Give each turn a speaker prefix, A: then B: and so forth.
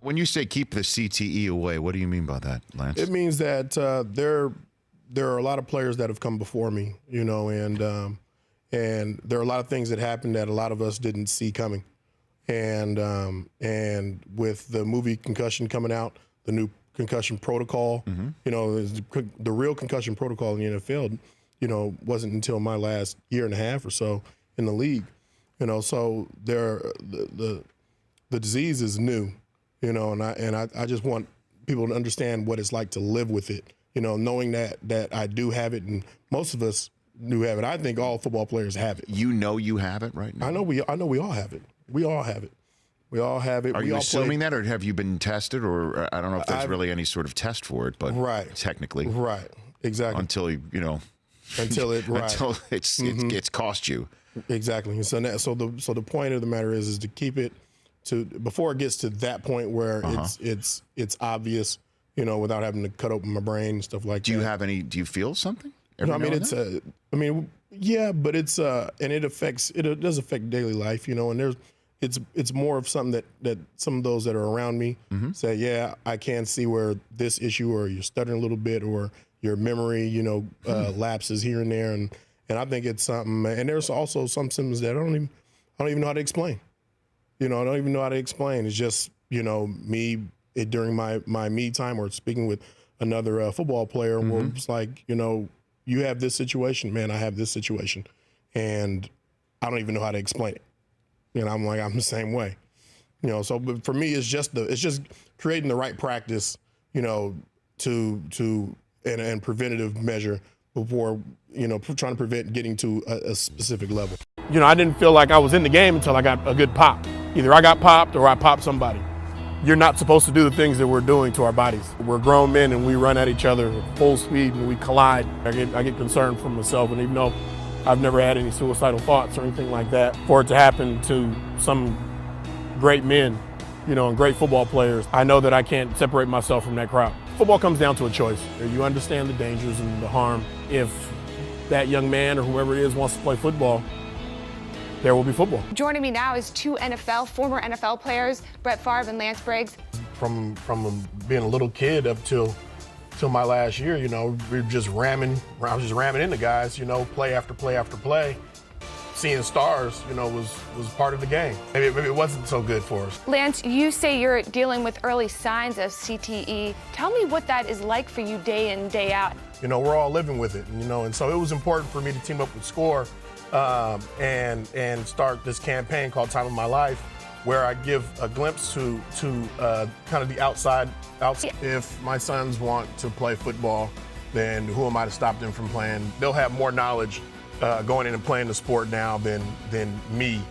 A: When you say keep the CTE away, what do you mean by that, Lance?
B: It means that there are a lot of players that have come before me, and there are a lot of things that happened that a lot of us didn't see coming. And with the movie Concussion coming out, the new concussion protocol, the real concussion protocol in the NFL, wasn't until my last year and a half or so in the league. So the disease is new, and I just want people to understand what it's like to live with it. Knowing that I do have it, and most of us do have it. I think all football players have it.
A: You know you have it right now?
B: I know we all have it. We all have it. We all have it.
A: Are you assuming that, or have you been tested, or I don't know if there's really any sort of test for it, but technically.
B: Right, exactly.
A: Until
B: until
A: it's cost you.
B: Exactly. So the point of the matter is to keep it to before it gets to that point where it's obvious, without having to cut open my brain and stuff like that. Do you feel something? Yeah, but it's and it does affect daily life, and it's more of something that some of those that are around me say, yeah, I can see where this issue, or you're stuttering a little bit, or your memory, lapses here and there, and I think it's something. And there's also some symptoms that I don't even know how to explain. I don't even know how to explain. It's just me during my me time or speaking with another football player, where it's like, you have this situation, man, I have this situation, and I don't even know how to explain it. I'm the same way. So but for me, it's just creating the right practice, and preventative measure before, trying to prevent getting to a specific level. I didn't feel like I was in the game until I got a good pop. Either I got popped or I popped somebody. You're not supposed to do the things that we're doing to our bodies. We're grown men and we run at each other at full speed and we collide. I get concerned for myself, and even though I've never had any suicidal thoughts or anything like that, for it to happen to some great men, and great football players, I know that I can't separate myself from that crowd. Football comes down to a choice. You understand the dangers and the harm. If that young man or whoever it is wants to play football, there will be football.
C: Joining me now is two former NFL players, Brett Favre and Lance Briggs.
B: From being a little kid up till my last year, we were just ramming. I was just ramming into guys, play after play after play. Seeing stars, was part of the game. Maybe it wasn't so good for us.
C: Lance, you say you're dealing with early signs of CTE. Tell me what that is like for you day in, day out.
B: We're all living with it, and so it was important for me to team up with SCORE and start this campaign called Time of My Life, where I give a glimpse to kind of the outside. If my sons want to play football, then who am I to stop them from playing? They'll have more knowledge going in and playing the sport now than me.